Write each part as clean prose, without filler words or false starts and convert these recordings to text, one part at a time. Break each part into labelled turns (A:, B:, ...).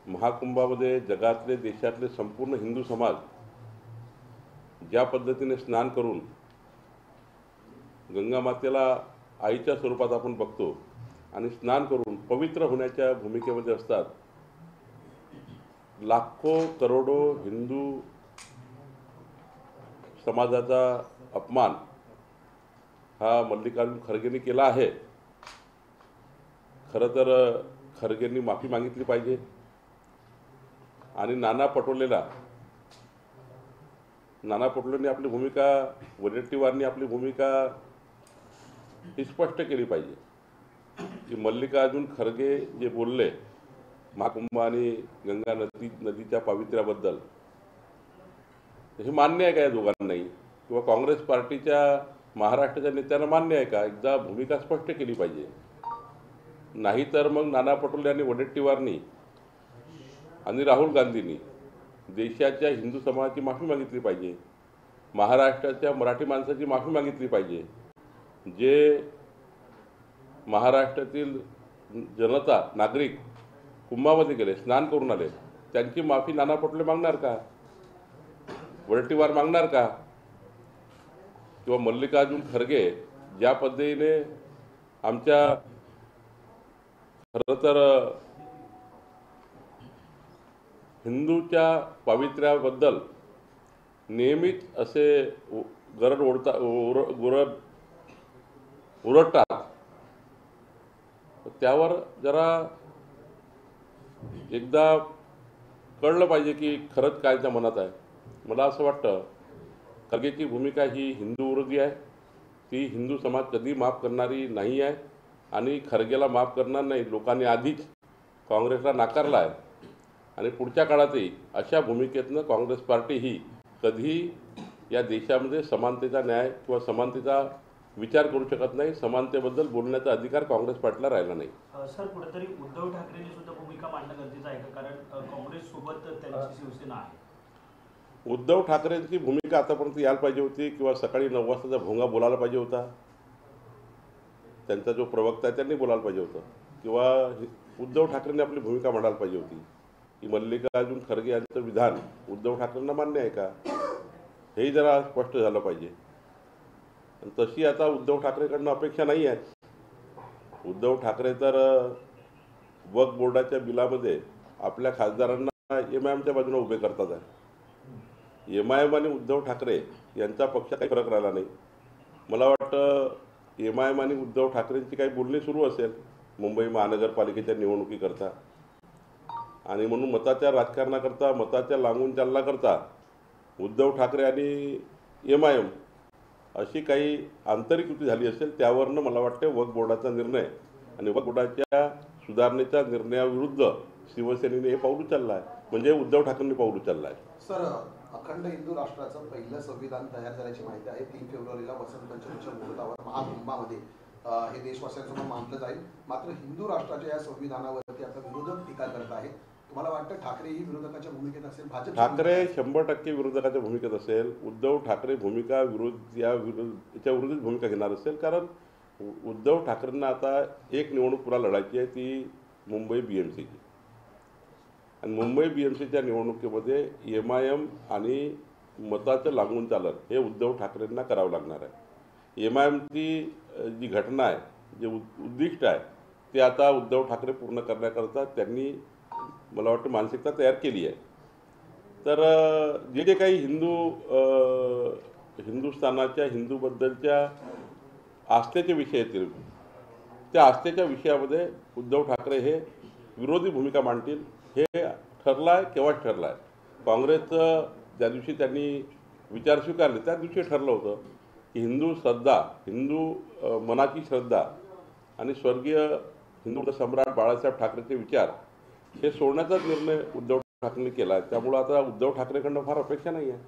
A: महाकुंभामध्ये जगातले देशातले संपूर्ण हिंदू समाज ज्या पद्धतीने स्नान करून गंगा मातेला आईच्या स्वरूपात आपण बघतो आणि स्नान करून पवित्र होण्याच्या भूमिकेमध्ये असतात, लाखो करोडो हिंदू समाजाचा अपमान हा मल्लिकार्जुन खरगेंनी केला आहे। खरं तर खरगेंनी माफी मागितली पाहिजे आणि नाना पटोलेंनी आपली भूमिका, वडेट्टीवारांनी आपली भूमिका ही स्पष्ट केली पाहिजे की मल्लिकार्जुन खरगे जे बोलले महाकुंभ आणि गंगा नदीच्या पावित्र्याबद्दल, हे मान्य आहे का या दोघांनाही, किंवा काँग्रेस पार्टीच्या महाराष्ट्राच्या नेत्यांना मान्य आहे का? एकदा भूमिका स्पष्ट केली पाहिजे। नाहीतर मग नाना पटोले आणि वडेट्टीवारांनी आणि राहुल गांधींनी देशाच्या हिंदू समाजाची माफी मागितली पाहिजे, महाराष्ट्राच्या मराठी माणसाची माफी मागितली पाहिजे। जे महाराष्ट्रातील जनता नागरिक कुंभामध्ये गेले, स्नान करून आले, त्यांची माफी नाना पटोले मागणार का? वडेट्टीवार मागणार का? किंवा मल्लिकार्जुन खरगे ज्या पद्धतीने आमच्या खरं तर हिंदूच्या पावित्र्याबद्दल नेहमीच असे उरडतात, त्यावर जरा एकदा कळलं पाहिजे की खरंच काय त्या मनात आहे। मला असं वाटतं खरगेची भूमिका ही हिंदू विरोधी आहे, ती हिंदू समाज कधी माफ करणारी नाही आहे आणि खरगेला माफ करणार नाही। लोकांनी आधीच काँग्रेसला नाकारला आहे आणि पुढच्या काळातही अशा भूमिकेतनं काँग्रेस पार्टी ही कधी या देशामध्ये समानतेचा न्याय किंवा समानतेचा विचार करू शकत नाही। समानतेबद्दल बोलण्याचा अधिकार काँग्रेस पार्टीला राहिला नाही।
B: सर, कुठेतरी उद्धव ठाकरेंनी सुद्धा भूमिका मांडणं गरजेचं आहे का? कारण काँग्रेस सोबत त्यांची शिवसेना आहे।
A: उद्धव ठाकरेंची भूमिका आतापर्यंत यायला पाहिजे होती, किंवा सकाळी 9 वाजताचा भोंगा बोलायला पाहिजे होता, त्यांचा जो प्रवक्ता आहे त्यांनी बोलायला पाहिजे होतं, किंवा उद्धव ठाकरेंनी आपली भूमिका मांडायला पाहिजे होती की मल्लिकार्जुन खरगे यांचं विधान उद्धव ठाकरेंना मान्य आहे का, हेही जरा स्पष्ट झालं पाहिजे। तशी आता उद्धव ठाकरेकडनं अपेक्षा नाही आहे। उद्धव ठाकरे तर वक्फ बोर्डाच्या बिलामध्ये आपल्या खासदारांना MIMच्या बाजूने उभे करतात आहे। MIM आणि उद्धव ठाकरे यांचा पक्ष काही फरक राहिला नाही। मला वाटतं MIM आणि उद्धव ठाकरेंची काही बोलणी सुरू असेल मुंबई महानगरपालिकेच्या निवडणुकीकरता, आणि म्हणून मताच्या राजकारणाकरता, मताच्या लागून चालण्याकरता उद्धव ठाकरे आणि MIM अशी काही आंतरिक युती झाली असेल, त्यावरनं मला वाटते वक्फ बोर्डाचा निर्णय आणि वक्फ बोर्डाच्या सुधारणेच्या निर्णयाविरुद्ध शिवसेनेने हे पाऊल उचललं आहे, म्हणजे उद्धव ठाकरेंनी पाऊल उचललं आहे।
C: सर, अखंड हिंदू राष्ट्राचं पहिलं संविधान तयार झाल्याची माहिती आहे। 3 फेब्रुवारीला वसंत पंचमीच्या मुहूर्तावर महाकुंभामध्ये हे देशवासियांसमोर मांडलं जाईल। मात्र हिंदू राष्ट्राच्या या संविधानावरती आता विरोधक टीका करत आहेत। तुम्हाला वाटतं ठाकरे ही विरोधकाच्या भूमिकेत असेल? भाजप
A: ठाकरे 100% विरोधकाच्या भूमिकेत असेल। उद्धव ठाकरे याच्या विरुद्धच भूमिका घेणार असेल, कारण उद्धव ठाकरेंना आता एक निवडणूक पुन्हा लढायची आहे, ती मुंबई BMCची, आणि मुंबई BMCच्या निवडणुकीमध्ये MIM आणि मताचं लागून चालन हे उद्धव ठाकरेंना करावं लागणार आहे। MIMची जी घटना आहे, जे उद्दिष्ट आहे, ते आता उद्धव ठाकरे पूर्ण करण्याकरता त्यांनी मला वाटतं मानसिकता तयार केली आहे। तर जे काही हिंदुस्थानाच्या हिंदूबद्दलच्या आस्थेचे विषय येतील, त्या आस्थेच्या विषयामध्ये उद्धव ठाकरे हे विरोधी भूमिका मांडतील, हे ठरलं आहे, केव्हाच ठरलं आहे। काँग्रेसचं ज्या दिवशी त्यांनी विचार स्वीकारले त्या दिवशी ठरलं होतं की हिंदू श्रद्धा, हिंदू मनाची श्रद्धा आणि स्वर्गीय हिंदू सम्राट बाळासाहेब ठाकरेचे विचार हे सोडण्याचाच निर्णय उद्धव ठाकरेंनी केला आहे। त्यामुळे आता उद्धव ठाकरेकडनं फार अपेक्षा नाही आहे।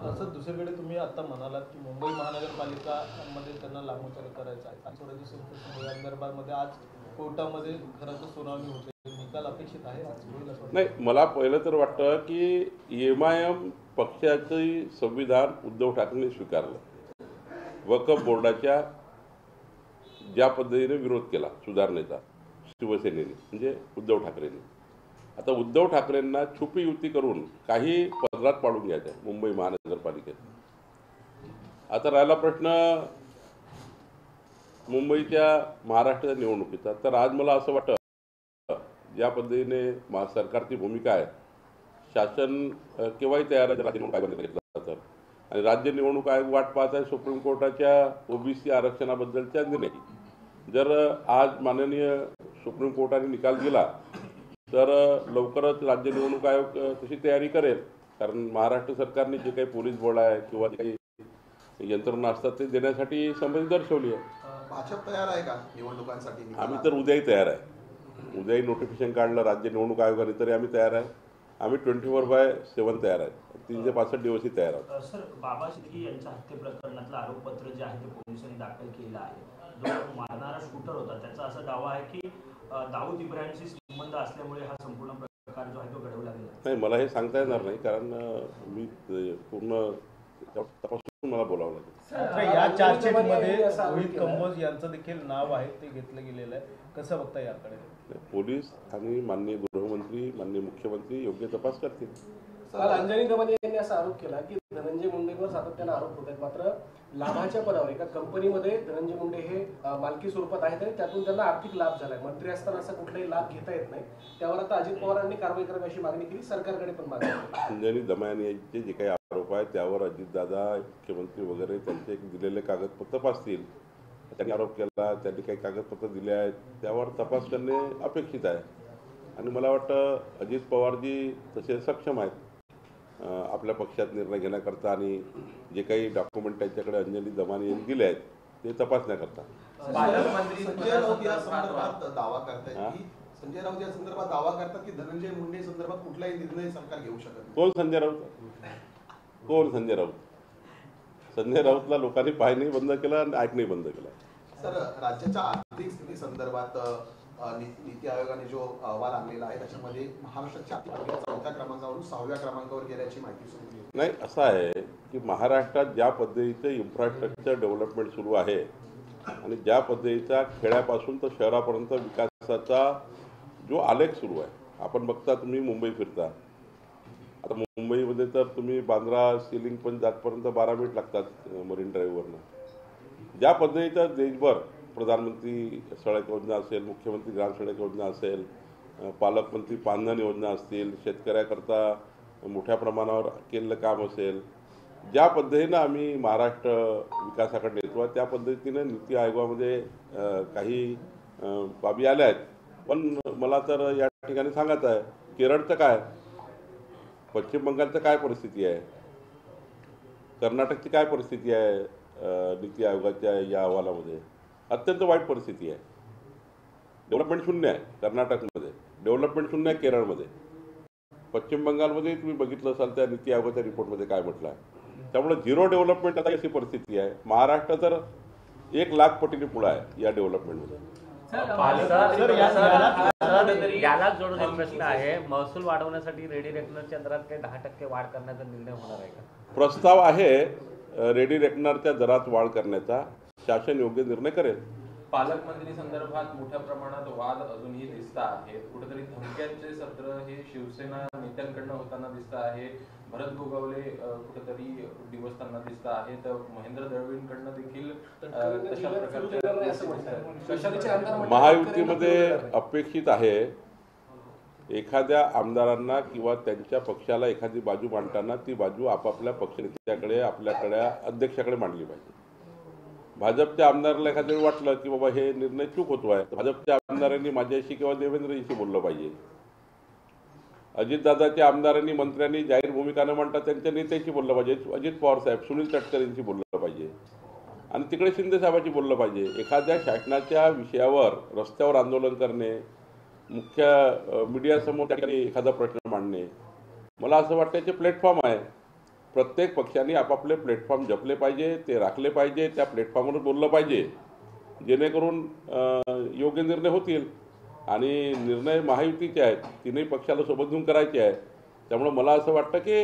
D: असं दुसरीकडे तुम्ही आता म्हणालात की मुंबई महानगरपालिकामध्ये त्यांना लागूचाल करायचा आहे, या संदर्भामध्ये आज कोर्टामध्ये खरं तर सुनावणी होते, निकाल अपेक्षित आहे?
A: नाही, मला पहिलं तर वाटतं की MIM पक्षाचं संविधान उद्धव ठाकरेंनी स्वीकारलं। वक्फ बोर्डाच्या ज्या पद्धतीने विरोध केला सुधारणेचा शिवसेनेने, म्हणजे उद्धव ठाकरेंनी, आता उद्धव ठाकरेंना छुपी युती करून काही पदरात पाडून घ्यायचं आहे मुंबई महानगरपालिकेत. आता राहिला प्रश्न मुंबईच्या महाराष्ट्राच्या निवडणुकीचा. तर आज मला असं वाटतं ज्या पद्धतीने सरकारची भूमिका आहे, शासन केव्हाही तयार आहे राज्य निवडणूक आयोगाने घेतला तर, आणि राज्य निवडणूक आयोग वाट पाहत आहे सुप्रीम कोर्टाच्या ओबीसी आरक्षणाबद्दलच्या निर्णय. जर आज माननीय सुप्रीम कोर्टाने निकाल दिला तर लवकरच राज्य निवडणूक आयोग तशी तयारी करेल. कारण महाराष्ट्र सरकारने जे काही पोलीस बळ आहे किंवा जे काही यंत्रणा असतात ते देण्यासाठी संमती दर्शवली आहे.
C: भाजप तयार आहे का निवडणुकांसाठी?
A: आम्ही तर उद्याही तयार आहे. उद्याही नोटिफिकेशन काढलं राज्य निवडणूक आयोगाने तरी आम्ही तयार आहे. आम्ही 24/7 तयार आहे. 365 दिवसही तयार आहोत.
B: सर, बाबा सिद्दीकी यांच्या हत्ये प्रकरणातलं आरोपपत्र जे आहे ते पोलिसांनी दाखल केलं आहे. जो मारणारा शूटर होता त्याचा असा दावा आहे की दाऊद इब्राहिमशी संबंध असल्यामुळे हा संपूर्ण प्रकार जो आहे तो घडवला गेला.
A: नाही, मला हे सांगता येणार नाही कारण मी पूर्ण तपासून मला बोलावं लागेल.
D: या चार्जशीटमध्ये रोहित कंबोज यांचं देखील नाव आहे, ते घेतलं गेलेलं आहे. कसं बघता याकडे?
A: पोलीस आणि माननीय गृहमंत्री, माननीय मुख्यमंत्री योग्य तपास करतील.
E: काल अंजनी दमानी यांनी असा आरोप केला की धनंजय मुंडेंवर सातत्यानं आरोप होत आहेत, मात्र लाभाच्या पदावर एका कंपनीमध्ये धनंजय मुंडे हे मालकी स्वरूपात आहेत आणि त्यातून त्यांना आर्थिक लाभ झालाय. मंत्री असताना असा कुठलाही लाभ घेता येत नाही. त्यावर आता अजित पवारांनी कारवाई करावी अशी मागणी केली, सरकारकडे पण मागणी केली.
A: अंजनी दमानी यांचे जे काही आरोप आहेत त्यावर अजितदादा, मुख्यमंत्री वगैरे त्यांचे दिलेले कागदपत्र तपासतील. त्यांनी आरोप केला, त्यांनी काही कागदपत्र दिले आहेत, त्यावर तपास करणे अपेक्षित आहे. आणि मला वाटतं अजित पवारजी तसे सक्षम आहेत आपल्या पक्षात निर्णय घेण्याकरता आणि जे काही डॉक्युमेंट त्यांच्याकडे अंजनी दमानी यांनी दिले आहेत ते तपासण्याकरता.
C: संजय राऊत या संदर्भात दावा करतायत की धनंजय मुंडे संदर्भात कुठलाही निर्णय सरकार घेऊ शकत नाही.
A: कोण संजय राऊत? कोण संजय राऊत? संजय राऊतला लोकांनी पाहणंही बंद केलं आणि ऐकणंही बंद केलं.
C: सर, राज्याच्या आर्थिक स्थिती संदर्भात नीती आयोगाने जो अहवाल आणलेला आहे त्याच्यामध्ये महाराष्ट्राच्या 4थ्या क्रमांकावरून 6व्या क्रमांकावर गेल्याची माहिती सुरू आहे.
A: नाही, असं आहे की महाराष्ट्रात ज्या पद्धतीचं इन्फ्रास्ट्रक्चर डेव्हलपमेंट सुरू आहे आणि ज्या पद्धतीचा खेड्यापासून तर शहरापर्यंत विकासाचा जो आलेख सुरू आहे, आपण बघता, तुम्ही मुंबई फिरता, आता मुंबईमध्ये तर तुम्ही बांद्रा सिलिंग पण जातपर्यंत 12 मिनिट लागतात मरीन ड्राईव्हवरनं. ज्या पद्धतीचं देशभर प्रधानमंत्री सडक योजना असेल, मुख्यमंत्री ग्राम सडक योजना असेल, पालकमंत्री पानधन योजना असतील, शेतकऱ्याकरता मोठ्या प्रमाणावर केलेलं काम असेल, ज्या पद्धतीनं आम्ही महाराष्ट्र विकासाकडे नेतो त्या पद्धतीनं नीती आयोगामध्ये काही बाबी आल्या आहेत. पण मला तर या ठिकाणी सांगायचं आहे, केरळचं काय, पश्चिम बंगालचं काय परिस्थिती आहे, कर्नाटकची काय परिस्थिती आहे, नीती आयोगाच्या या अहवालामध्ये अत्यंत वाईट परिस्थिती आहे. डेव्हलपमेंट शून्य आहे कर्नाटकमध्ये, डेव्हलपमेंट शून्य आहे केरळमध्ये, पश्चिम बंगालमध्ये तुम्ही बघितलं असाल त्या नीती आयोगाच्या रिपोर्टमध्ये काय म्हटलं आहे. त्यामुळे झिरो डेव्हलपमेंट आता अशी परिस्थिती आहे. महाराष्ट्र तर 1 लाख पटीने पुढे आहे या डेव्हलपमेंटमध्ये.
F: याला जोडून एक प्रश्न आहे, महसूल वाढवण्यासाठी रेडी रेकनरच्या दरात काही 10% वाढ करण्याचा निर्णय होणार आहे का?
A: प्रस्ताव आहे रेडी रेकनरच्या दरात वाढ करण्याचा, शासन योग्य निर्णय करेल.
G: पालकमंत्री संदर्भात मोठ्या प्रमाणात वाद अजूनही दिसत आहेत. कुठेतरी धमक्यांचे सत्र हे शिवसेना नेत्यांकडनं होताना दिसत आहे. भरत गोगावले कुठेतरी दिवसताना दिसत आहेत. महेंद्र दळवींकडनं देखील तशा प्रकारचे
A: महायुतीमध्ये अपेक्षित आहे एखाद्या आमदारांना किंवा त्यांच्या पक्षाला एखादी बाजू मांडताना ती बाजू आपापल्या पक्षनेत्याकडे, आपल्याकडे अध्यक्षाकडे मांडली पाहिजे. भाजपच्या आमदाराला एखाद्या वेळी वाटलं की बाबा हे निर्णय चूक होतो आहे, भाजपच्या आमदारांनी माझ्याशी किंवा देवेंद्रजीशी बोललं पाहिजे. अजितदादाच्या आमदारांनी, मंत्र्यांनी जाहीर भूमिका न मांडता त्यांच्या नेत्याशी बोललं पाहिजे. अजित पवार साहेब, सुनील तटकरेंशी बोललं पाहिजे आणि तिकडे शिंदे साहेबांशी बोललं पाहिजे. एखाद्या शासनाच्या विषयावर रस्त्यावर आंदोलन करणे, मुख्य मीडियासमोर त्या ठिकाणी एखादा प्रश्न मांडणे, मला असं वाटतं याचे प्लॅटफॉर्म आहे. प्रत्येक पक्षाने आपापले प्लॅटफॉर्म जपले पाहिजे, ते राखले पाहिजे, त्या प्लॅटफॉर्मवर बोललं पाहिजे, जेणेकरून योग्य निर्णय होतील. आणि निर्णय महायुतीचे आहेत, तीनही पक्षाला सोबत घेऊन करायचे आहे. त्यामुळे मला असं वाटतं की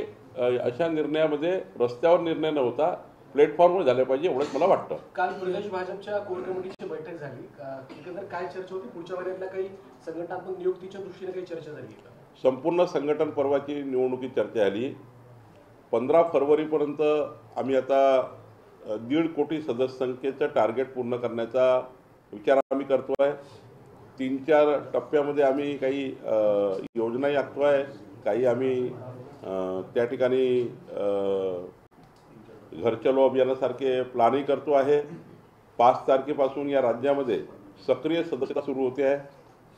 A: अशा निर्णयामध्ये रस्त्यावर निर्णय न होता प्लॅटफॉर्मवर झाले पाहिजे, एवढंच मला वाटतं.
E: काल प्रदेश भाजपच्या कोर कमिटीची बैठक झाली, एकंदर काय चर्चा होती? पुढच्या महिन्यातल्या काही संघटनात्मक नियुक्तीच्या दृष्टीने काही चर्चा झाली का?
A: संपूर्ण संघटन पर्वाची निवडणुकीत चर्चा झाली. 15 फरवरीपर्यंत आम्ही आता 1.5 कोटी सदस्य संख्येचं टार्गेट पूर्ण करण्याचा विचार आम्ही करतो आहे. 3-4 टप्प्यामध्ये आम्ही काही योजनाही आखतो आहे. काही आम्ही त्या ठिकाणी घर चलो अभियानासारखे प्लॅनही करतो आहे. 5 तारखेपासून या राज्यामध्ये सक्रिय सदस्यता सुरू होते आहे.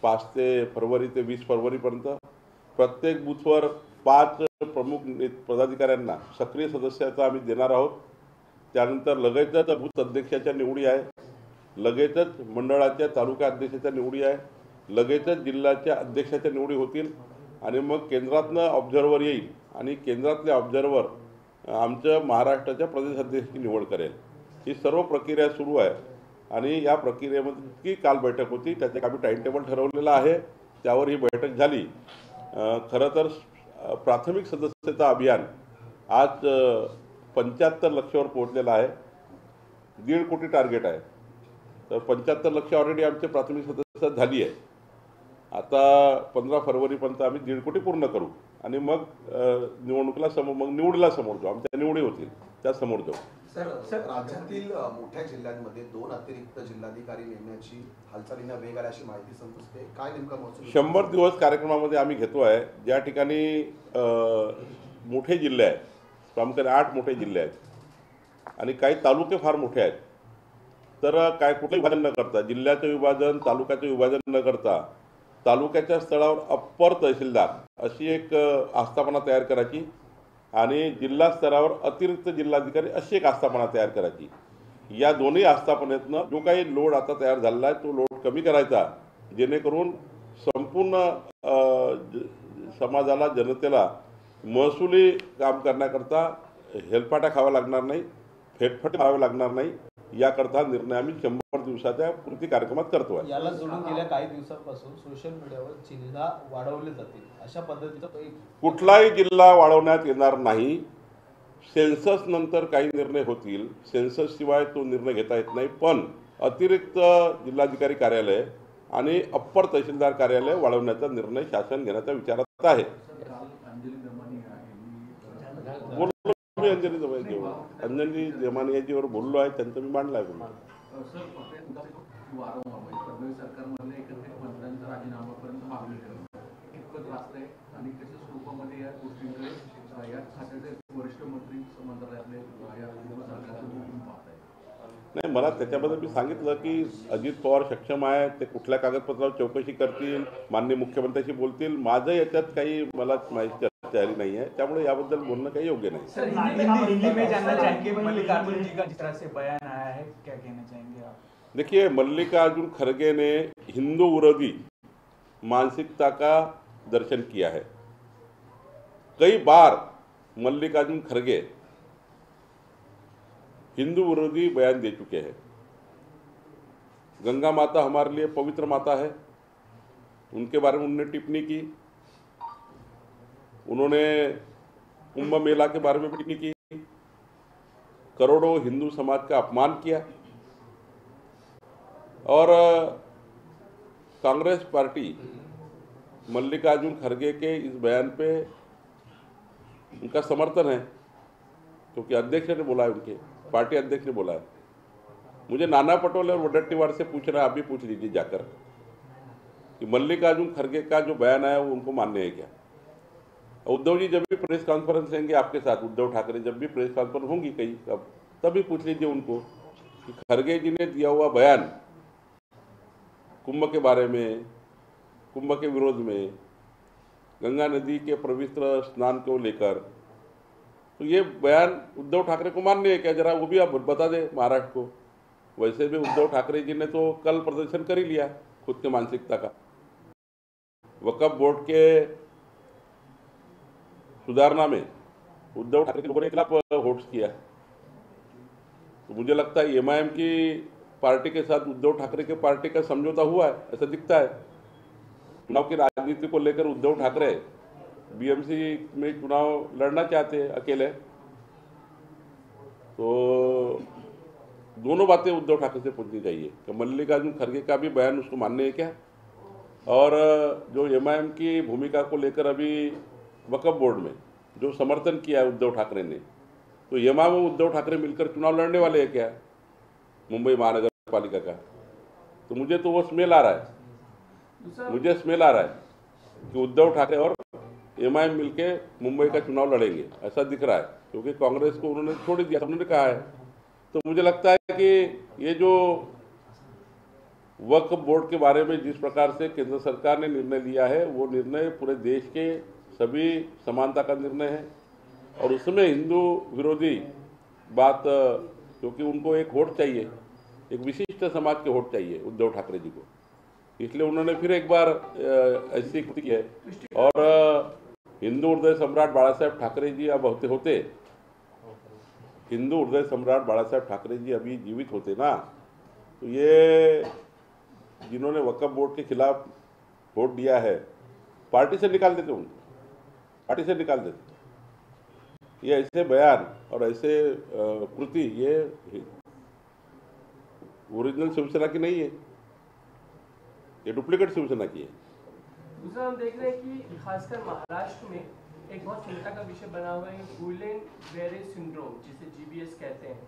A: 5 फरवरी ते 20 फरवरीपर्यंत प्रत्येक बूथवर 5 प्रमुख पदाधिकाऱ्यांना सक्रिय सदस्यता आम्ही देणार आहोत. त्यानंतर लगेचच बूथ अध्यक्षाच्या निवडी आहे, लगेचच मंडळाच्या तालुका अध्यक्षाच्या निवडी आहे, लगेचच जिल्ह्याच्या अध्यक्षाच्या निवडी होतील आणि मग केंद्रातनं ऑब्झर्वर येईल आणि केंद्रातले ऑब्झर्वर आमच्या महाराष्ट्राच्या प्रदेश अध्यक्षाची निवड करेल. ही सर्व प्रक्रिया सुरू आहे आणि या प्रक्रियेमध्ये की काल बैठक होती, त्याचे आम्ही टाइम टेबल ठरवलेलं आहे, त्यावर ही बैठक झाली. खरं तर प्राथमिक सदस्यता अभियान आज 75 लक्षावर पोहोचलेलं आहे. 1.5 कोटी टार्गेट आहे, तर 75 लक्ष ऑलरेडी आमची प्राथमिक सदस्यता झाली आहे. आता 15 फरवरीपर्यंत आम्ही 1.5 कोटी पूर्ण करू आणि मग निवडीला समोर जाऊ. आमच्या निवडी होतील त्या समोर जाऊ.
C: सर, राज्यातील मोठ्या जिल्ह्यांमध्ये 2 अतिरिक्त जिल्हाधिकारी नेमण्याची हालचालींना वेग आल्याची माहिती समजते. काय नेमका महसूल
A: 100 दिवस कार्यक्रमामध्ये आम्ही घेतो आहे. ज्या ठिकाणी मोठे जिल्हे आहेत, प्रामुख्याने 8 मोठे जिल्हे आहेत आणि काही तालुके फार मोठे आहेत, तर काय कुठलं विभाजन न करता, जिल्ह्याचं विभाजन तालुक्याचं विभाजन न करता तालुक्याच्या स्थळावर अप्पर तहसीलदार अशी एक आस्थापना तयार करायची आणि जिल्हा स्तरावर अतिरिक्त जिल्हाधिकारी अशी एक आस्थापना तयार करायची. या दोन्ही आस्थापनेतनं जो काही लोड आता तयार झालेला आहे तो लोड कमी करायचा, जेणेकरून संपूर्ण समाजाला, जनतेला महसुली काम करण्याकरता हेलपाटा खावा लागणार नाही, फेटफटे खावे लागणार नाही. याकरता निर्णय आम्ही 100 दिवसाच्या कृती कार्यक्रमात करतो आहे.
D: याला जोडून गेल्या काही दिवसांपासून सोशल मीडियावर जिल्हा वाढवले जातील अशा पद्धतीचा
A: कुठलाही जिल्हा वाढवण्यात येणार नाही. सेन्सस नंतर काही निर्णय होतील, सेन्सस शिवाय तो निर्णय घेता येत नाही. पण अतिरिक्त जिल्हाधिकारी कार्यालय आणि अप्पर तहसीलदार कार्यालय वाढवण्याचा निर्णय शासन घेण्याच्या विचारात आहे. अंजली दमानी याच्यावर बोललो आहे, त्यांचं मी मांडलं आहे. नाही, मला त्याच्याबद्दल मी सांगितलं की अजित पवार सक्षम आहे, ते कुठल्या कागदपत्रावर चौकशी करतील, माननीय मुख्यमंत्र्यांशी बोलतील. माझं याच्यात काही मला माहिती चर्चा झाली नाही आहे, त्यामुळे याबद्दल बोलणं काही योग्य नाही. देखिए, मल्लिकार्जुन खड़गे ने हिंदू विरोधी मानसिकता का दर्शन किया है. कई बार मल्लिकार्जुन खड़गे हिंदू विरोधी बयान दे चुके हैं. गंगा माता हमारे लिए पवित्र माता है, उनके बारे में उन्होंने टिप्पणी की. उन्होंने कुंभ मेला के बारे में टिप्पणी की. करोड़ों हिंदू समाज का अपमान किया. और कांग्रेस पार्टी मल्लिकार्जुन खड़गे के इस बयान पे उनका समर्थन है, क्योंकि अध्यक्ष ने बोला है, उनके पार्टी अध्यक्ष ने बोला है. मुझे नाना पटोले और वडेट्टीवार से पूछना है, आप भी पूछ लीजिए जाकर, कि मल्लिकार्जुन खड़गे का जो बयान आया वो उनको मान्य है क्या. उद्धव जी जब भी प्रेस कॉन्फ्रेंस लेंगे आपके साथ, उद्धव ठाकरे जब भी प्रेस कॉन्फ्रेंस होंगी कहीं, तभी पूछ लीजिए उनको कि खड़गे जी ने दिया हुआ बयान कुंभ के बारे में, कुंभ के विरोध में, गंगा नदी के पवित्र स्नान को लेकर, तो ये बयान उद्धव ठाकरे को मान्य है क्या, जरा वो भी आप बता दें महाराष्ट्र को. वैसे भी उद्धव ठाकरे जी ने तो कल प्रदर्शन कर ही लिया खुद के मानसिकता का. वक्फ बोर्ड के सुधारना में उद्धव ठाकरे के लोगों ने खिलाफ वोट्स किया. तो मुझे लगता है एमआईएम की पार्टी के साथ उद्धव ठाकरे के पार्टी का समझौता हुआ है, ऐसा दिखता है. चुनाव की राजनीति को लेकर उद्धव ठाकरे बीएमसी में चुनाव लड़ना चाहते हैं अकेले. तो दोनों बातें उद्धव ठाकरे से पूछनी चाहिए कि मल्लिकार्जुन खड़गे का भी बयान उसको मान्य है क्या, और जो एमआईएम की भूमिका को लेकर अभी वक्फ बोर्ड में जो समर्थन किया है उद्धव ठाकरे ने, तो एमआईएम और उद्धव ठाकरे मिलकर चुनाव लड़ने वाले हैं क्या मुंबई महानगर पालिका का? तो मुझे तो वो स्मेल आ रहा है, मुझे स्मेल आ रहा है कि उद्धव ठाकरे और एमआईएम मिलके मुंबई का चुनाव लड़ेंगे, ऐसा दिख रहा है, क्योंकि कांग्रेस को उन्होंने छोड़ दिया, उन्होंने कहा है। तो मुझे लगता है कि ये जो वक्फ बोर्ड के बारे में जिस प्रकार से केंद्र सरकार ने निर्णय लिया है, वो निर्णय पूरे देश के सभी समानता का निर्णय है, और उसमें हिंदू विरोधी बात, क्योंकि उनको एक वोट चाहिए, एक विशिष्ट समाज के वोट चाहिए उद्धव ठाकरे जी को, इसलिए उन्होंने फिर एक बार ऐसी कृति की है। और हिंदू हृदय सम्राट बाला साहेब ठाकरे जी अब होते हिंदू हृदय सम्राट बाला साहेब ठाकरे जी अभी जीवित होते ना, तो ये जिन्होंने वक्फ बोर्ड के खिलाफ वोट दिया है, पार्टी से निकाल देते, उनको पार्टी से निकाल देते। ये ऐसे बयान और ऐसे कृति ये ओरिजिनल शिवसेना की नहीं है, ये डुप्लीकेट शिवसेना की है।
H: दूसरा हम देख रहे हैं कि खासकर महाराष्ट्र में एक बहुत चिंता का विषय बना हुआ है गुइलेन बेरे सिंड्रोम, जिसे जीबीएस कहते हैं।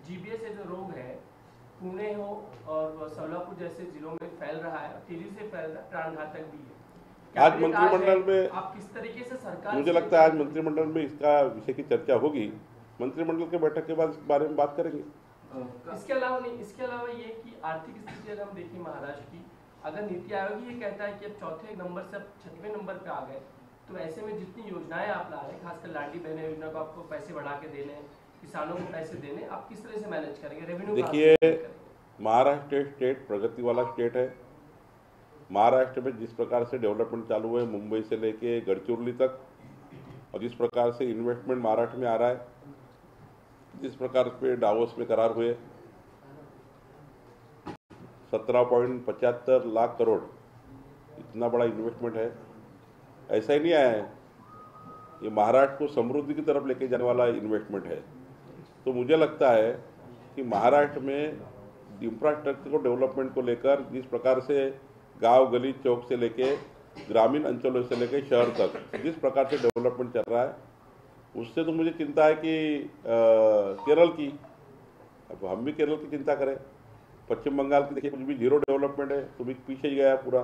H: जीबीएस ये जो रोग है पुणे हो और सोलापुर जैसे जिलों में फैल रहा है, तेजी से फैल रहा है, प्राणघातक भी है।
A: आज मंत्रिमंडल में
H: आप किस तरीके से सरकार,
A: मुझे लगता है आज मंत्रिमंडल में इसका विषय की चर्चा होगी, मंत्रिमंडल के बैठक के बाद इस बारे में बात करेंगे।
H: इसके अलावा ये कि आर्थिक स्थिति अगर हम देखें महाराष्ट्र की, अगर नीति आयोग ये कहता है कि अब चौथे नंबर से अब 6वें नंबर पे आ गए, तो ऐसे में जितनी योजनाएं आप ला रहे हैं, खासकर लाडली बहन योजना को आपको पैसे बढ़ा के देने, किसानों को पैसे देने, आप किस तरह से मैनेज करेंगे रेवेन्यू?
A: देखिए, महाराष्ट्र स्टेट प्रगति वाला स्टेट है। महाराष्ट्र में जिस प्रकार से डेवलपमेंट चालू है मुंबई से लेके गढ़चिरौली तक, और जिस प्रकार से इन्वेस्टमेंट महाराष्ट्र में आ रहा है, जिस प्रकार पे डावोस में करार हुए 17.75 लाख करोड़, इतना बड़ा इन्वेस्टमेंट है, ऐसा ही नहीं आया है, ये महाराष्ट्र को समृद्धि की तरफ लेके जाने वाला इन्वेस्टमेंट है। तो मुझे लगता है कि महाराष्ट्र में इंफ्रास्ट्रक्चर को डेवलपमेंट को लेकर जिस प्रकार से गांव गली चौक से लेके ग्रामीण अंचलों से लेके शहर तक जिस प्रकार से डेवलपमेंट चल रहा है, उससे तो मुझे चिंता है कि केरल की, अब हम भी केरल की चिंता करें, पश्चिम बंगाल की देखिए कुछ भी जीरो डेवलपमेंट है, तो भी पीछे ही गया पूरा,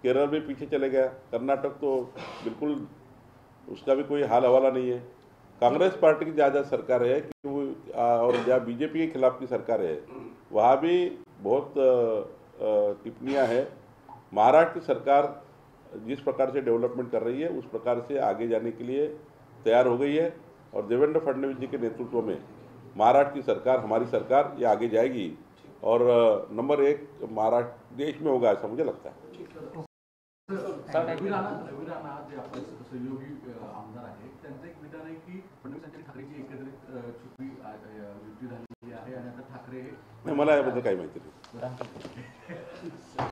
A: केरल भी पीछे चले गया, कर्नाटक तो बिल्कुल उसका भी कोई हाल हवाला नहीं है। कांग्रेस पार्टी की ज़्यादा सरकार है कि वो, और जहाँ बीजेपी के खिलाफ की सरकार है वहाँ भी बहुत टिप्पणियाँ हैं। महाराष्ट्र की सरकार जिस प्रकार से डेवलपमेंट कर रही है उस प्रकार से आगे जाने के लिए तैयार हो गई है, और देवेंद्र फडणवीस जी के नेतृत्व में महाराष्ट्र की सरकार, हमारी सरकार, ये आगे जाएगी और नंबर 1 महाराष्ट्र देश में होगा, ऐसा मुझे लगता है।
I: रवी राणा जे आपले सहयोगी आमदार आहेत, त्यांचं एक विधान आहे की फडणवीस आणि ठाकरेची एकत्रित छुपी युती झालेली आहे आणि आता ठाकरे
A: नाही, मला याबद्दल काही माहिती नाही.